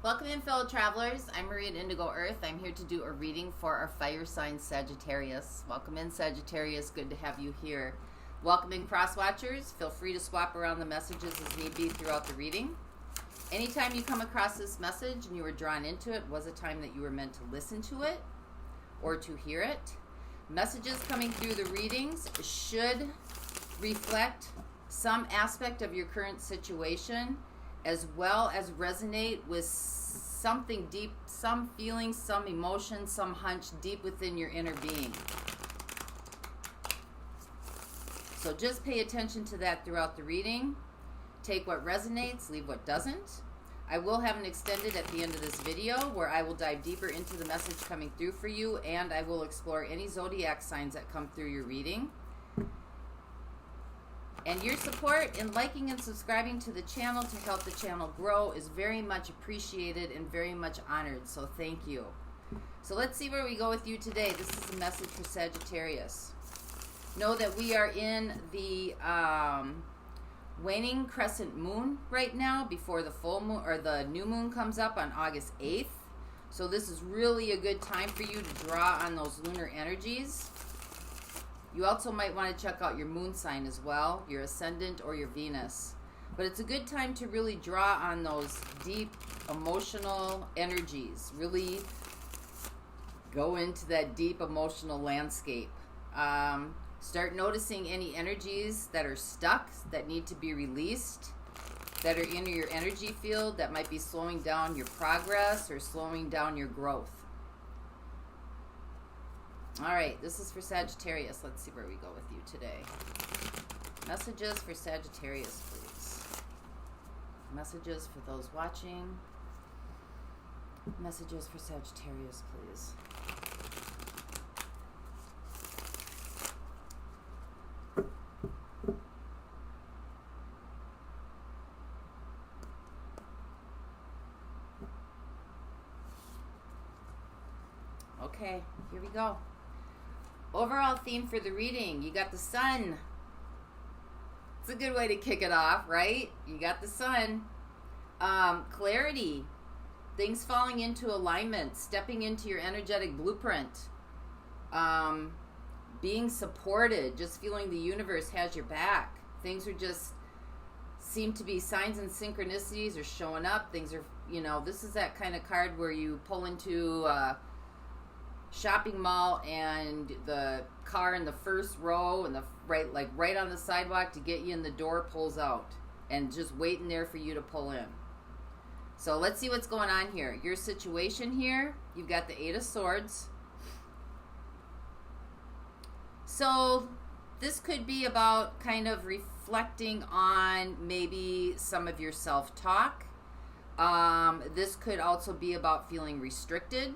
Welcome in, fellow travelers. I'm Marie at Indigo Earth. I'm here to do a reading for our fire sign Sagittarius. Welcome in, Sagittarius. Good to have you here. Welcome in, cross watchers. Feel free to swap around the messages as need be throughout the reading. Anytime you come across this message and you were drawn into it, was a time that you were meant to listen to it or to hear it. Messages coming through the readings should reflect some aspect of your current situation, as well as resonate with something deep, some feeling, some emotion, some hunch deep within your inner being. So just pay attention to that throughout the reading. Take what resonates, leave what doesn't. I will have an extended at the end of this video where I will dive deeper into the message coming through for you, and I will explore any zodiac signs that come through your reading. And your support in liking and subscribing to the channel to help the channel grow is very much appreciated and very much honored. So thank you. So let's see where we go with you today. This is a message for Sagittarius. Know that we are in the waning crescent moon right now before the full moon or the new moon comes up on August 8th. So this is really a good time for you to draw on those lunar energies. You also might want to check out your moon sign as well, your ascendant or your Venus. But it's a good time to really draw on those deep emotional energies. Really go into that deep emotional landscape. Start noticing any energies that are stuck, that need to be released, that are in your energy field, that might be slowing down your progress or slowing down your growth. All right, this is for Sagittarius. Let's see where we go with you today. Messages for Sagittarius, please. Messages for those watching. Messages for Sagittarius, please. Okay, here we go. Overall theme for the reading, you got the sun. It's a good way to kick it off, right? You got the sun. Clarity. Things falling into alignment. Stepping into your energetic blueprint. Being supported. Just feeling the universe has your back. Things are just seem to be signs and synchronicities are showing up. Things are, you know, this is that kind of card where you pull into shopping mall and the car in the first row and the right on the sidewalk to get you in the door pulls out and just waiting there for you to pull in. So let's see what's going on here. Your situation here, you've got the 8 of Swords. So this could be about kind of reflecting on maybe some of your self-talk. This could also be about feeling restricted.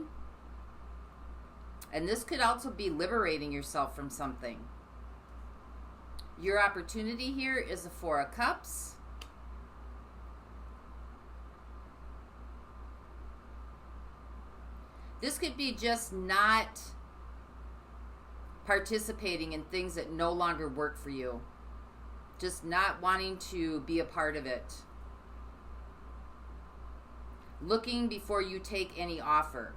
And this could also be liberating yourself from something. Your opportunity here is the 4 of Cups. This could be just not participating in things that no longer work for you. Just not wanting to be a part of it. Looking before you take any offer.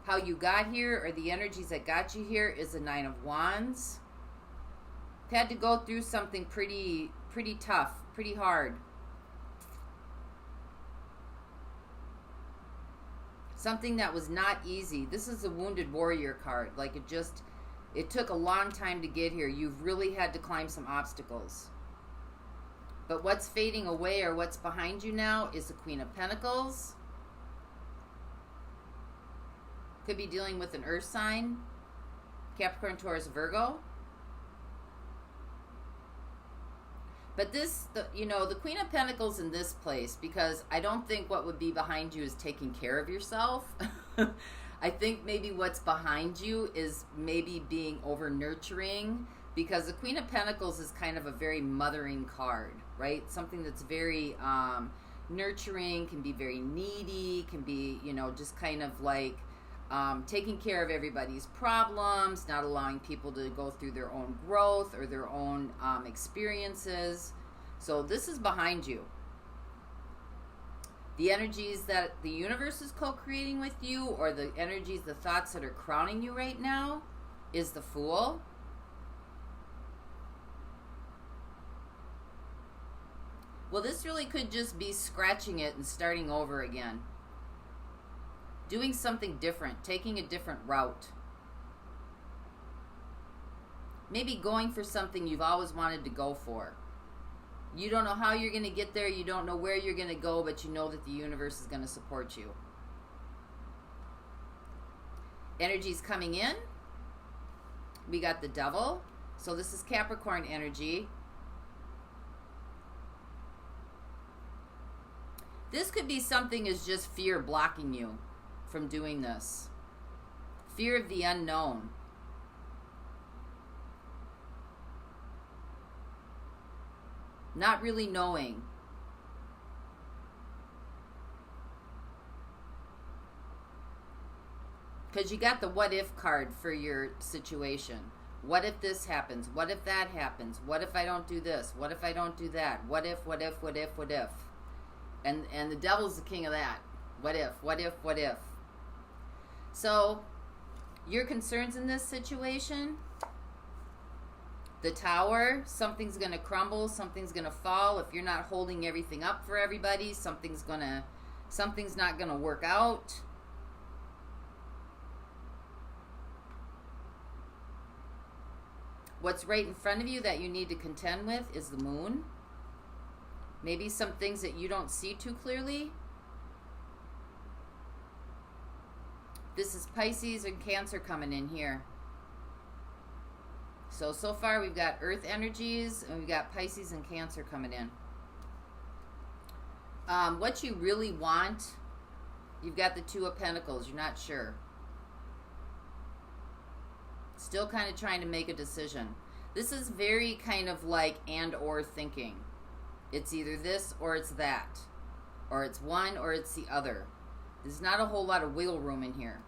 How you got here, or the energies that got you here, is the 9 of Wands. Had to go through something pretty tough, pretty hard. Something that was not easy. This is the Wounded Warrior card. Like it took a long time to get here. You've really had to climb some obstacles. But what's fading away, or what's behind you now, is the Queen of Pentacles. Could be dealing with an earth sign, Capricorn, Taurus, Virgo. But this, the Queen of Pentacles in this place, because I don't think what would be behind you is taking care of yourself. I think maybe what's behind you is maybe being over nurturing, because the Queen of Pentacles is kind of a very mothering card, right? Something that's very nurturing, can be very needy, can be, just kind of like taking care of everybody's problems, not allowing people to go through their own growth or their own experiences. So this is behind you. The energies that the universe is co-creating with you, or the energies, the thoughts that are crowning you right now, is the Fool. Well, this really could just be scratching it and starting over again. Doing something different, taking a different route. Maybe going for something you've always wanted to go for. You don't know how you're going to get there, you don't know where you're going to go, but you know that the universe is going to support you. Energy's coming in. We got the Devil. So this is Capricorn energy. This could be something as just fear blocking you from doing this. Fear of the unknown. Not really knowing. Because you got the what if card for your situation. What if this happens? What if that happens? What if I don't do this? What if I don't do that? What if, what if, what if, what if? And the Devil's the king of that. What if, what if, what if? So, your concerns in this situation, the Tower, something's going to crumble, something's going to fall. If you're not holding everything up for everybody, something's not going to work out. What's right in front of you that you need to contend with is the Moon. Maybe some things that you don't see too clearly. This is Pisces and Cancer coming in here. So far we've got Earth energies and we've got Pisces and Cancer coming in. What you really want, you've got the Two of Pentacles. You're not sure. Still kind of trying to make a decision. This is very kind of like and or thinking. It's either this or it's that. Or it's one or it's the other. There's not a whole lot of wiggle room in here.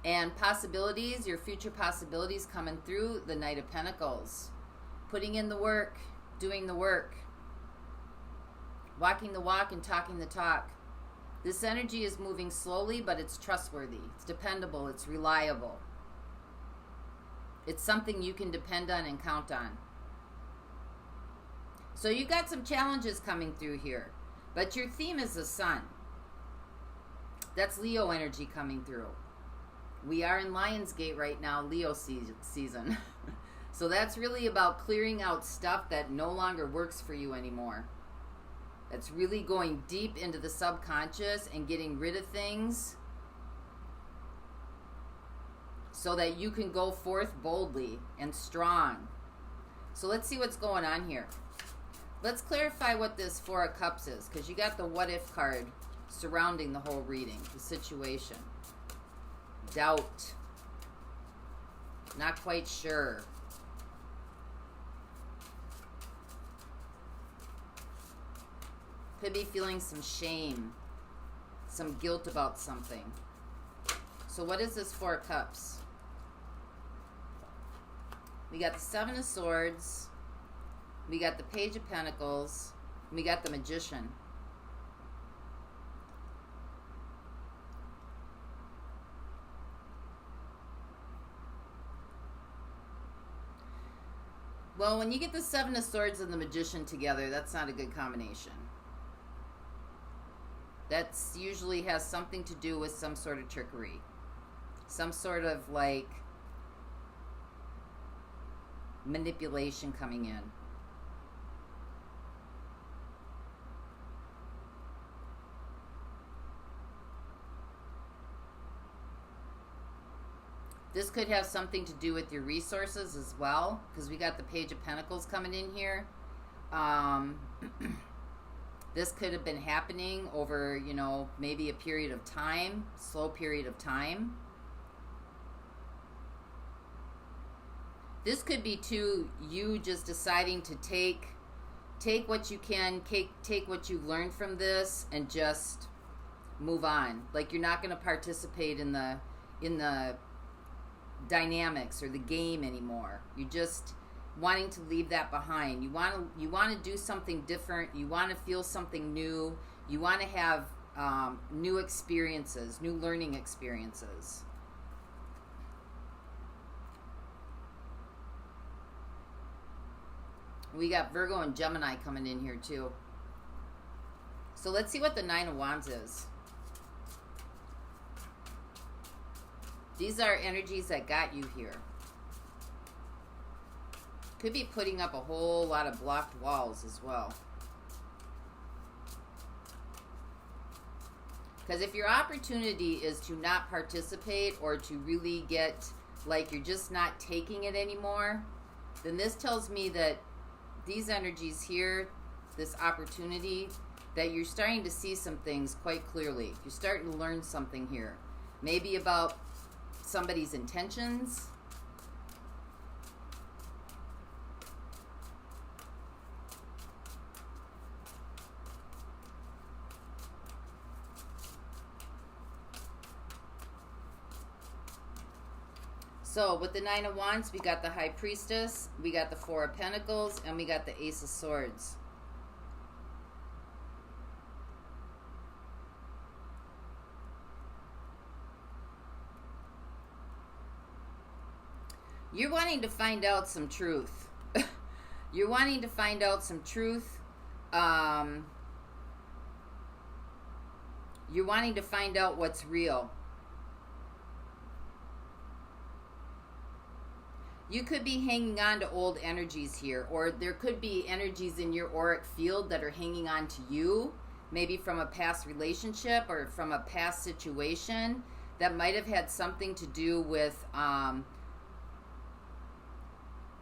And possibilities, your future possibilities coming through the Knight of Pentacles. Putting in the work, doing the work. Walking the walk and talking the talk. This energy is moving slowly, but it's trustworthy. It's dependable. It's reliable. It's something you can depend on and count on. So you got some challenges coming through here. But your theme is the Sun. That's Leo energy coming through. We are in Lionsgate right now, Leo season. So that's really about clearing out stuff that no longer works for you anymore. That's really going deep into the subconscious and getting rid of things so that you can go forth boldly and strong. So let's see what's going on here. Let's clarify what this Four of Cups is, because you got the what if card surrounding the whole reading, the situation. Doubt. Not quite sure. Could be feeling some shame, some guilt about something. So what is this Four of Cups? We got the Seven of Swords. We got the Page of Pentacles. We got the Magician. Well, when you get the Seven of Swords and the Magician together, that's not a good combination. That usually has something to do with some sort of trickery. Some sort of, like, manipulation coming in. This could have something to do with your resources as well, because we got the Page of Pentacles coming in here. This could have been happening over, you know, maybe a period of time, slow period of time. This could be, too, you just deciding to take what you can, take what you've learned from this and just move on. Like, you're not going to participate in the dynamics or the game anymore. You're just wanting to leave that behind. You want to do something different. You want to feel something new. You want to have new experiences, new learning experiences. We got Virgo and Gemini coming in here too. So let's see what the Nine of Wands is. These are energies that got you here. Could be putting up a whole lot of blocked walls as well. Because if your opportunity is to not participate or to really get, like, you're just not taking it anymore, then this tells me that these energies here, this opportunity, that you're starting to see some things quite clearly. You're starting to learn something here. Maybe about somebody's intentions. So with the Nine of Wands, we got the High Priestess, we got the Four of Pentacles, and we got the Ace of Swords. You're wanting to find out some truth. You're wanting to find out some truth. You're wanting to find out what's real. You could be hanging on to old energies here, or there could be energies in your auric field that are hanging on to you, maybe from a past relationship or from a past situation that might have had something to do with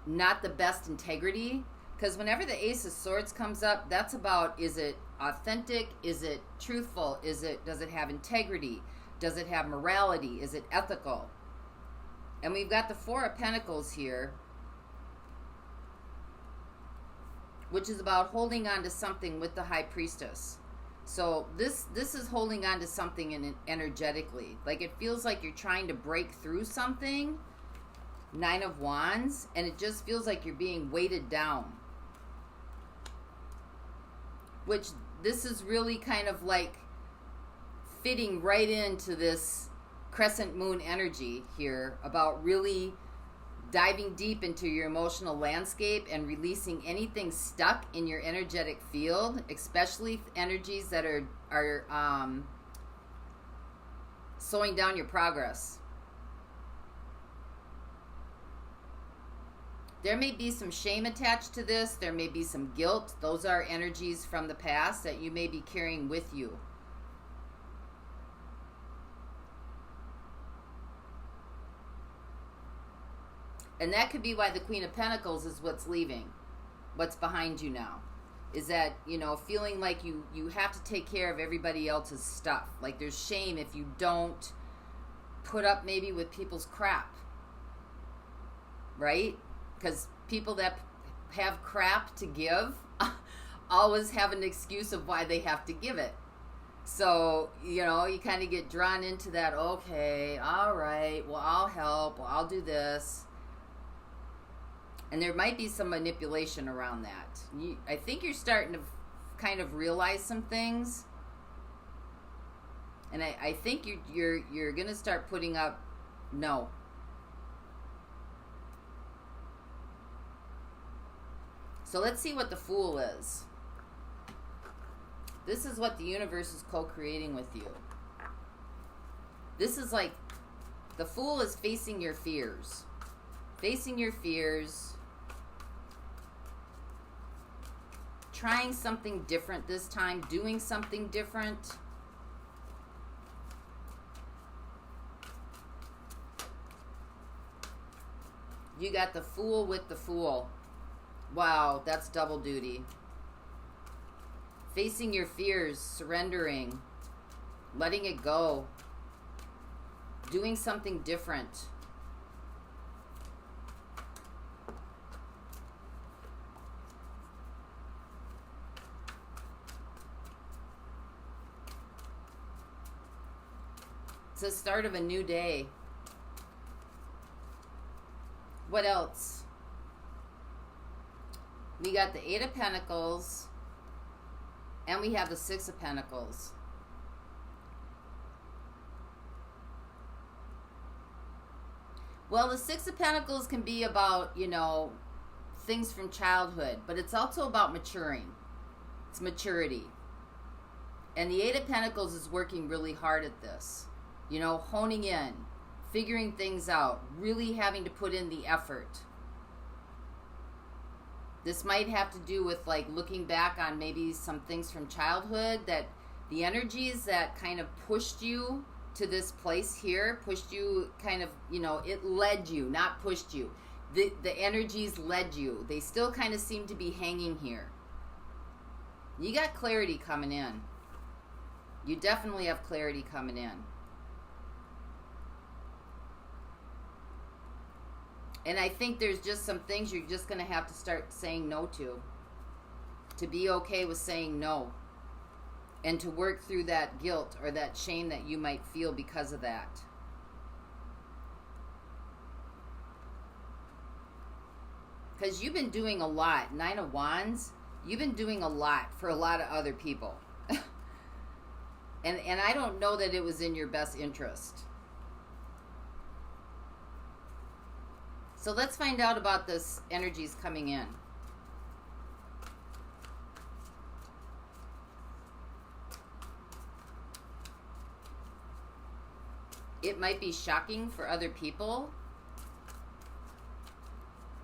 not the best integrity. Because whenever the Ace of Swords comes up, that's about, is it authentic? Is it truthful? Does it have integrity? Does it have morality? Is it ethical? And we've got the Four of Pentacles here, which is about holding on to something with the High Priestess. So this is holding on to something energetically. Like, it feels like you're trying to break through something, Nine of Wands, and it just feels like you're being weighted down. Which, this is really kind of like fitting right into this crescent moon energy here, about really diving deep into your emotional landscape and releasing anything stuck in your energetic field, especially energies that are slowing down your progress. There may be some shame attached to this. There may be some guilt. Those are energies from the past that you may be carrying with you. And that could be why the Queen of Pentacles is what's leaving, what's behind you now. Is that, you know, feeling like you have to take care of everybody else's stuff. Like, there's shame if you don't put up maybe with people's crap. Right? Because people that have crap to give always have an excuse of why they have to give it. So, you know, you kind of get drawn into that, okay, all right, well, I'll help, well, I'll do this. And there might be some manipulation around that. I think you're starting to kind of realize some things. And I think you're going to start putting up no. So let's see what the Fool is. This is what the universe is co-creating with you. This is like, the Fool is facing your fears. Facing your fears. Trying something different this time. Doing something different. You got the Fool with the Fool. Wow, that's double duty. Facing your fears, surrendering, letting it go, doing something different. It's the start of a new day. What else? We got the Eight of Pentacles. And we have the Six of Pentacles. Well, the Six of Pentacles can be about, you know, things from childhood, but it's also about maturing. It's maturity. And the Eight of Pentacles is working really hard at this. You know, honing in, figuring things out, really having to put in the effort. This might have to do with like looking back on maybe some things from childhood, that the energies that kind of pushed you to this place here, pushed you kind of, you know, it led you, not pushed you. The energies led you. They still kind of seem to be hanging here. You got clarity coming in. You definitely have clarity coming in. And I think there's just some things you're just going to have to start saying no to be okay with saying no. And to work through that guilt or that shame that you might feel because of that. Because you've been doing a lot. Nine of Wands, you've been doing a lot for a lot of other people. And I don't know that it was in your best interest. So let's find out about this energies coming in. It might be shocking for other people,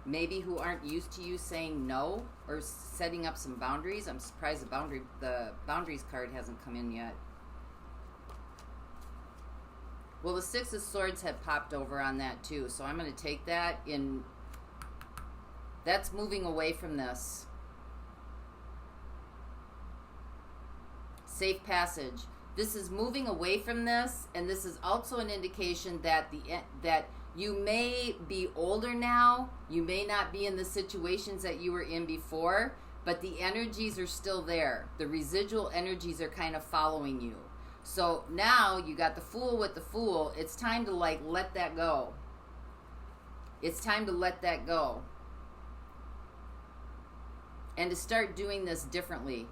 maybe who aren't used to you saying no or setting up some boundaries. I'm surprised the boundaries card hasn't come in yet. Well, the Six of Swords had popped over on that too, so I'm going to take that in. That's moving away from this. Safe passage. This is moving away from this, and this is also an indication that that you may be older now. You may not be in the situations that you were in before, but the energies are still there. The residual energies are kind of following you. So now you got the Fool with the Fool. It's time to like let that go. It's time to let that go. And to start doing this differently.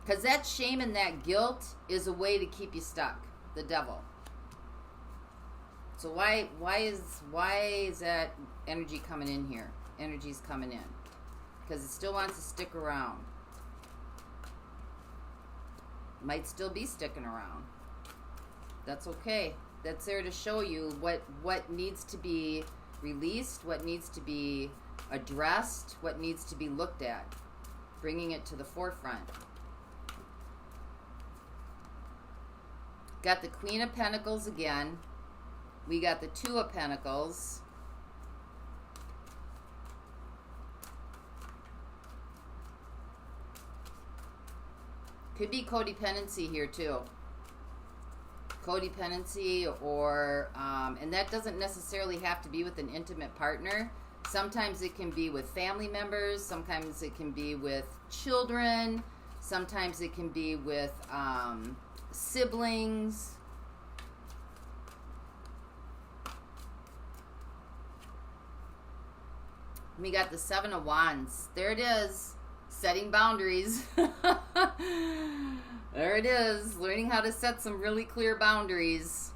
Because that shame and that guilt is a way to keep you stuck. The devil. So why is that energy coming in here? Energy's coming in. Because it still wants to stick around. Might still be sticking around. That's okay. That's there to show you what needs to be released, what needs to be addressed, what needs to be looked at. Bringing it to the forefront. Got the Queen of Pentacles again. We got the Two of Pentacles. Could be codependency here too. Codependency or, and that doesn't necessarily have to be with an intimate partner. Sometimes it can be with family members. Sometimes it can be with children. Sometimes it can be with siblings. We got the Seven of Wands. There it is. Setting boundaries. There it is. Learning how to set some really clear boundaries.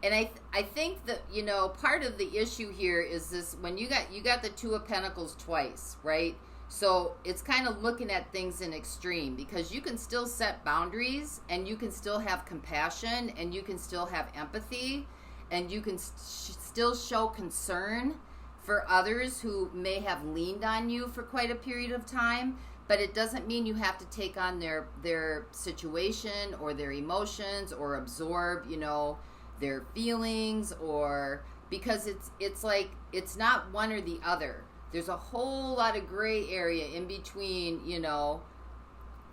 And I think that, you know, part of the issue here is this, when you got the Two of Pentacles twice, right? So it's kind of looking at things in extreme, because you can still set boundaries and you can still have compassion and you can still have empathy and you can still show concern for others who may have leaned on you for quite a period of time, but it doesn't mean you have to take on their situation or their emotions or absorb, you know, their feelings, or because it's like it's not one or the other. There's a whole lot of gray area in between, you know,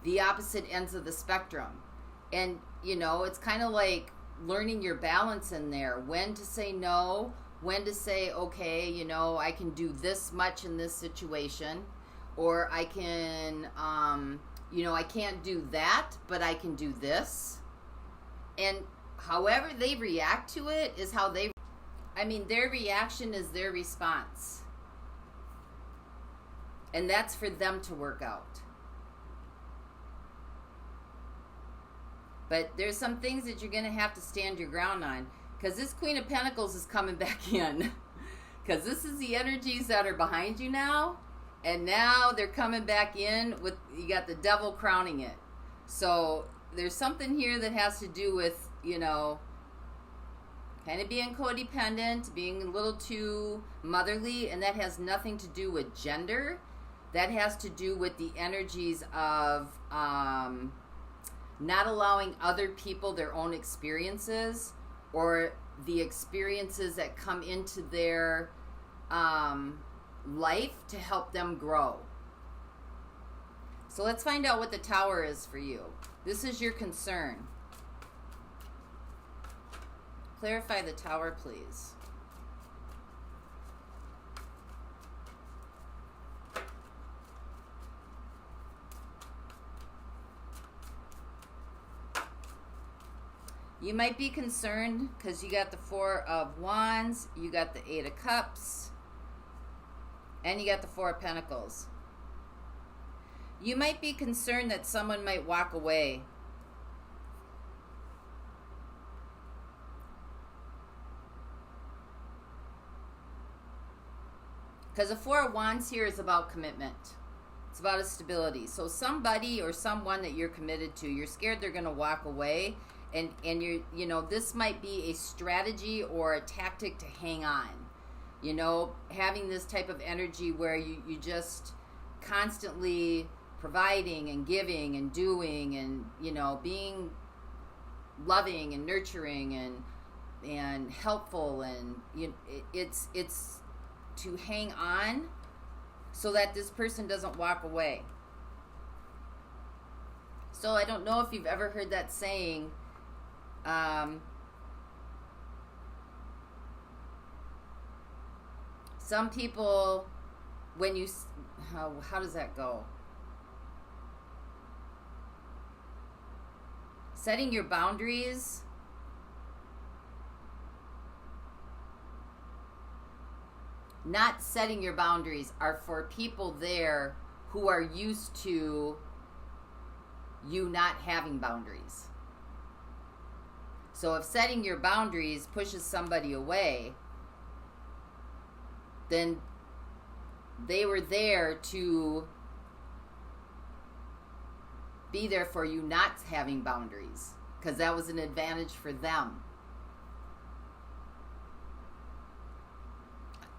the opposite ends of the spectrum. And, you know, it's kind of like learning your balance in there, when to say no, when to say, okay, you know, I can do this much in this situation, or I can, you know, I can't do that, but I can do this. And however they react to it is how they, I mean, their reaction is their response. And that's for them to work out. But there's some things that you're going to have to stand your ground on. Because this Queen of Pentacles is coming back in. Because this is the energies that are behind you now. And now they're coming back in with, you got the Devil crowning it. So there's something here that has to do with, you know, kind of being codependent, being a little too motherly. And that has nothing to do with gender. That has to do with the energies of not allowing other people their own experiences, or the experiences that come into their life to help them grow. So let's find out what the Tower is for you. This is your concern. Clarify the Tower, please. You might be concerned because you got the Four of Wands, you got the Eight of Cups, and you got the Four of Pentacles. You might be concerned that someone might walk away. Because the Four of Wands here is about commitment. It's about a stability. So somebody or someone that you're committed to, you're scared they're going to walk away. And you know, this might be a strategy or a tactic to hang on. You know, having this type of energy where you just constantly providing and giving and doing and, you know, being loving and nurturing and helpful, and it's to hang on so that this person doesn't walk away. So I don't know if you've ever heard that saying, some people, when you, how does that go? Setting your boundaries. Not setting your boundaries are for people there who are used to you not having boundaries. So if setting your boundaries pushes somebody away, then they were there to be there for you not having boundaries, because that was an advantage for them.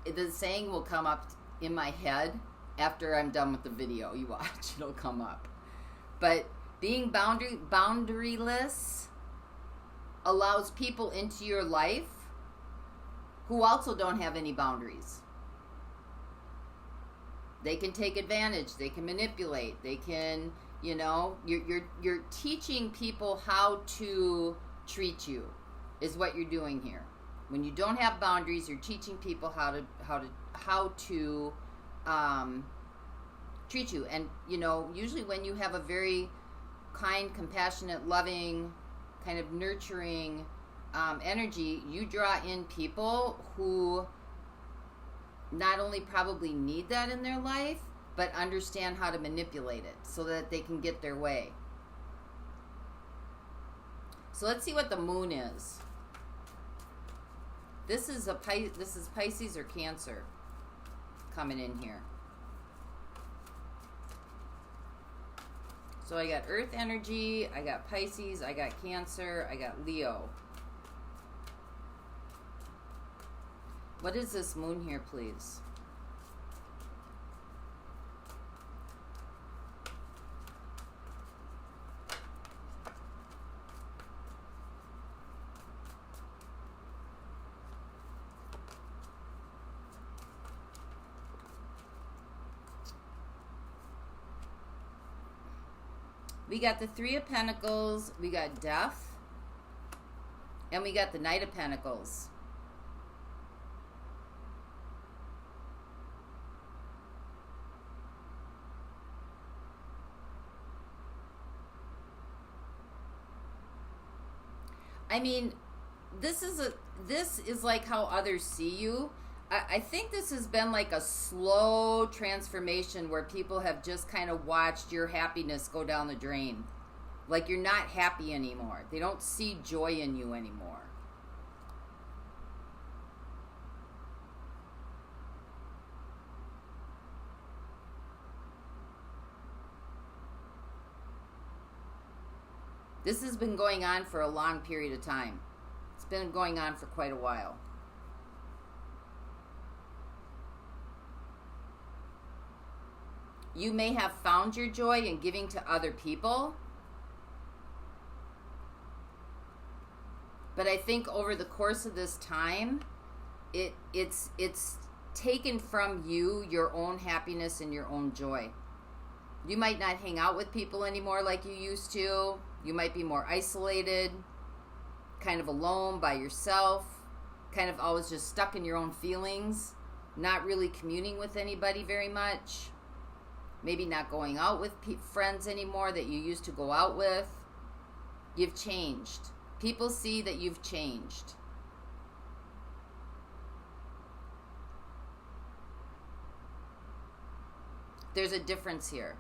The saying will come up in my head after I'm done with the video. You watch, it'll come up. But being boundaryless allows people into your life who also don't have any boundaries. They can take advantage, they can manipulate, they can, you know, you're teaching people how to treat you is what you're doing here. When you don't have boundaries, you're teaching people how to treat you. And, you know, usually when you have a very kind, compassionate, loving, kind of nurturing energy, you draw in people who not only probably need that in their life, but understand how to manipulate it so that they can get their way. So let's see what the Moon is. This is Pisces or Cancer coming in here. So I got Earth energy, I got Pisces, I got Cancer, I got Leo. What is this Moon here, please? We got the Three of Pentacles, we got Death, and we got the Knight of Pentacles. I mean, this is like how others see you. I think this has been like a slow transformation where people have just kind of watched your happiness go down the drain. Like you're not happy anymore. They don't see joy in you anymore. This has been going on for a long period of time. It's been going on for quite a while. You may have found your joy in giving to other people. But I think over the course of this time, it's taken from you your own happiness and your own joy. You might not hang out with people anymore like you used to. You might be more isolated, kind of alone by yourself, kind of always just stuck in your own feelings, not really communing with anybody very much. Maybe not going out with friends anymore that you used to go out with. You've changed. People see that you've changed. There's a difference here.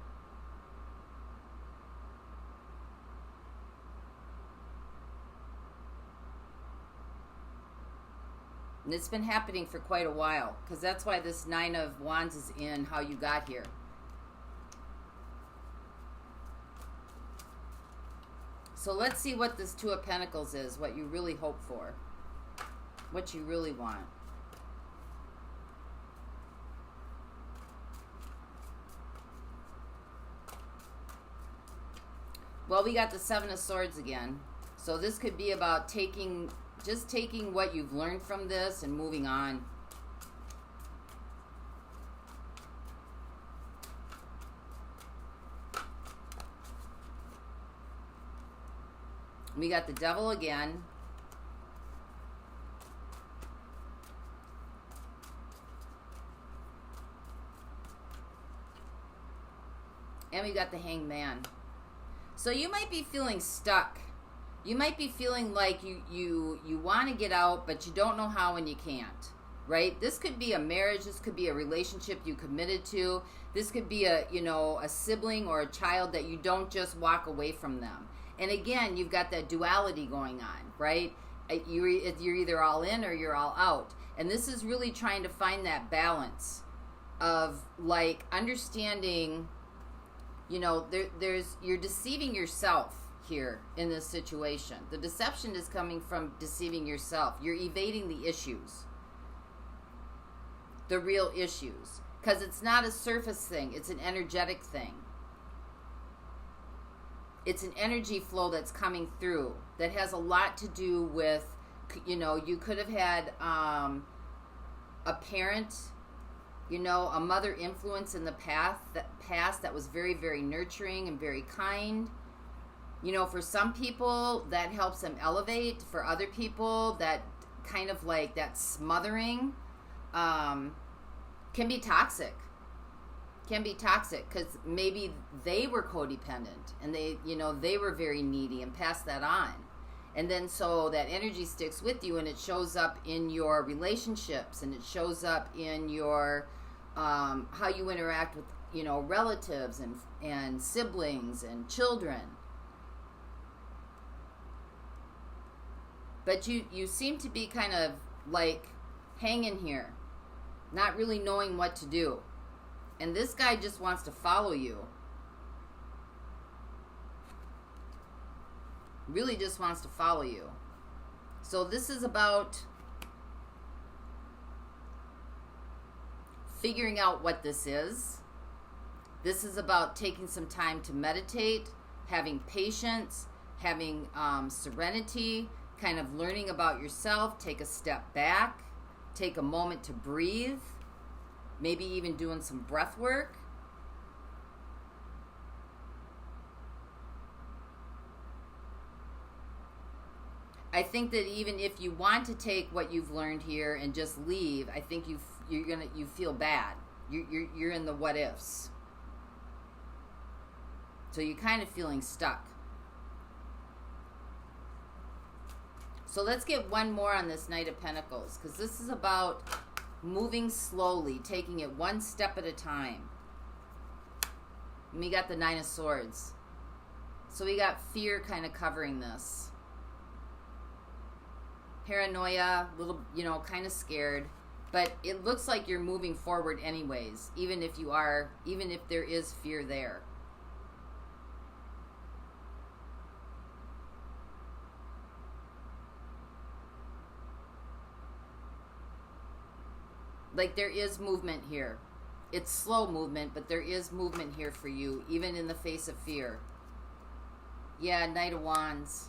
And it's been happening for quite a while, because that's why this Nine of Wands is in how you got here. So let's see what this Two of Pentacles is, what you really hope for, what you really want. Well, we got the Seven of Swords again. So this could be about just taking what you've learned from this and moving on. We got the Devil again. And we got the Hanged Man. So you might be feeling stuck. You might be feeling like you want to get out, but you don't know how and you can't. Right? This could be a marriage. This could be a relationship you committed to. This could be a sibling or a child that you don't just walk away from them. And again, you've got that duality going on, right? You're either all in or you're all out. And this is really trying to find that balance of like understanding, you're deceiving yourself here in this situation. The deception is coming from deceiving yourself. You're evading the issues, the real issues, because it's not a surface thing. It's an energetic thing. It's an energy flow that's coming through that has a lot to do with, you could have had a parent, a mother influence in the past that was very, very nurturing and very kind. For some people, that helps them elevate. For other people, that kind of like that smothering can be toxic. Can be toxic because maybe they were codependent and they were very needy and passed that on. And then so that energy sticks with you and it shows up in your relationships and it shows up in your how you interact with relatives and siblings and children. But you seem to be kind of like hanging here, not really knowing what to do. And this guy just wants to follow you. Really just wants to follow you. So this is about figuring out what this is. This is about taking some time to meditate, having patience, having serenity, kind of learning about yourself, take a step back, take a moment to breathe. Maybe even doing some breath work. I think that even if you want to take what you've learned here and just leave, I think you feel bad. You're in the what ifs. So you're kind of feeling stuck. So let's get one more on this Knight of Pentacles, because this is about moving slowly, taking it one step at a time. And we got the Nine of Swords. So we got fear kind of covering this. Paranoia, little, you know, kind of scared. But it looks like you're moving forward anyways, even if there is fear there. Like there is movement here. It's slow movement, but there is movement here for you, even in the face of fear. Yeah, Knight of Wands.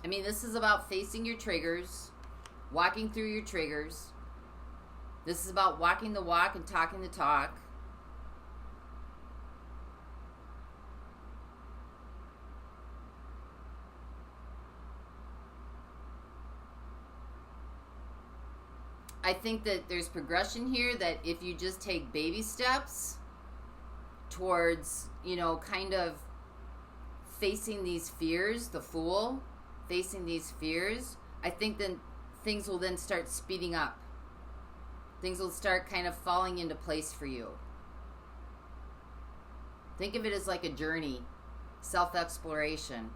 I mean, this is about facing your triggers, walking through your triggers. This is about walking the walk and talking the talk. I think that there's progression here, that if you just take baby steps towards, you know, kind of facing these fears, the Fool, facing these fears, I think then things will then start speeding up. Things will start kind of falling into place for you. Think of it as like a journey, self-exploration.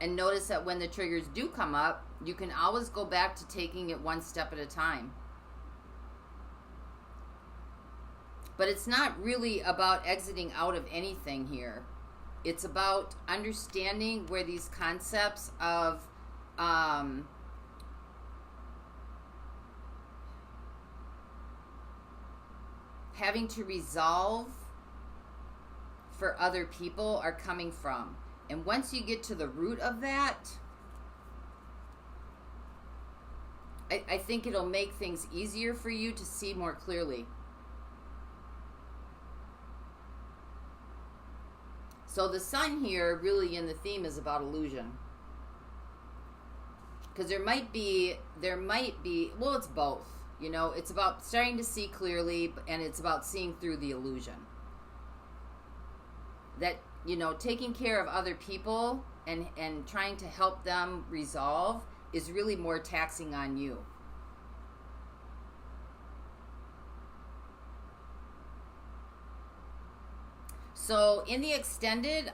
And notice that when the triggers do come up, you can always go back to taking it one step at a time. But it's not really about exiting out of anything here. It's about understanding where these concepts of having to resolve for other people are coming from. And once you get to the root of that, I think it'll make things easier for you to see more clearly. So the Sun here, really in the theme, is about illusion. Because there might be, well, it's both. You know, it's about starting to see clearly, and it's about seeing through the illusion. That, you know, taking care of other people and trying to help them resolve is really more taxing on you. So in the extended,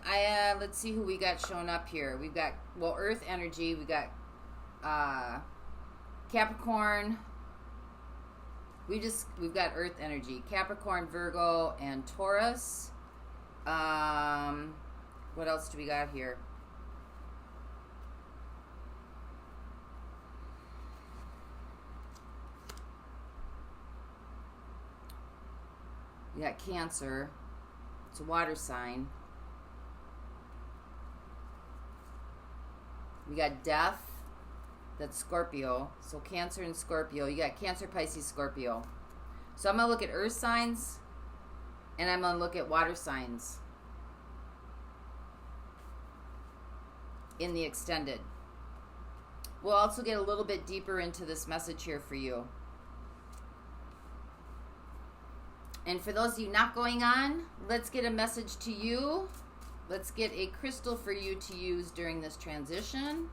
let's see who we got showing up here. We've got, well, Earth energy. We got Capricorn. We've got Earth energy. Capricorn, Virgo, and Taurus. What else do we got here? We got Cancer. It's a water sign. We got Death. That's Scorpio. So Cancer and Scorpio. You got Cancer, Pisces, Scorpio. So I'm going to look at Earth signs, and I'm going to look at water signs in the extended. We'll also get a little bit deeper into this message here for you. And for those of you not going on, let's get a message to you. Let's get a crystal for you to use during this transition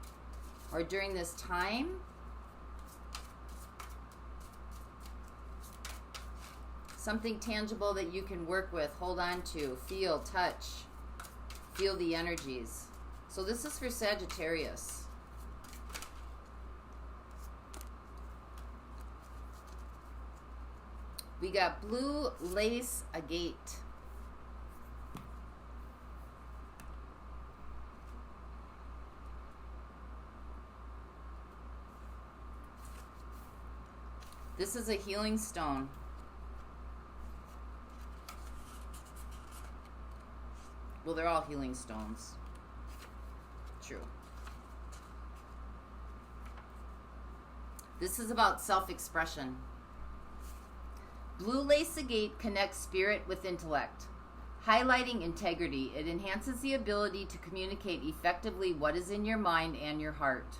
or during this time. Something tangible that you can work with, hold on to, feel, touch, feel the energies. So this is for Sagittarius. We got blue lace agate. This is a healing stone. Well, they're all healing stones. True. This is about self-expression. Blue lace agate connects spirit with intellect, highlighting integrity. It enhances the ability to communicate effectively what is in your mind and your heart.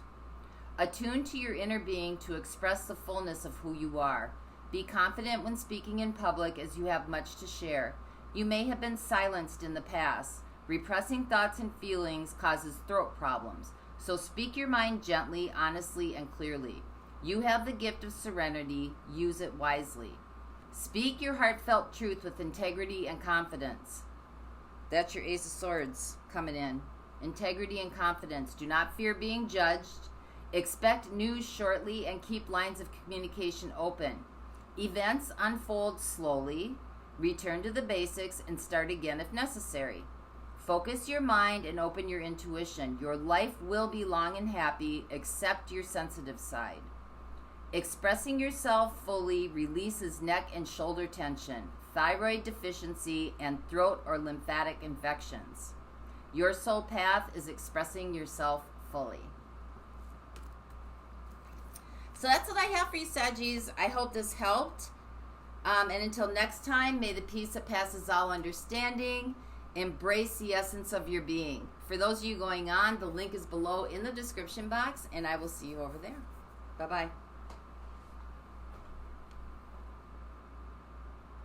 Attune to your inner being to express the fullness of who you are. Be confident when speaking in public as you have much to share. You may have been silenced in the past. Repressing thoughts and feelings causes throat problems. So speak your mind gently, honestly, and clearly. You have the gift of serenity. Use it wisely. Speak your heartfelt truth with integrity and confidence. That's your Ace of Swords coming in. Integrity and confidence. Do not fear being judged. Expect news shortly and keep lines of communication open. Events unfold slowly. Return to the basics and start again if necessary. Focus your mind and open your intuition. Your life will be long and happy, except your sensitive side. Expressing yourself fully releases neck and shoulder tension, thyroid deficiency, and throat or lymphatic infections. Your soul path is expressing yourself fully. So that's what I have for you, Saggies. I hope this helped. And until next time, may the peace that passes all understanding embrace the essence of your being. For those of you going on, the link is below in the description box, and I will see you over there. Bye-bye.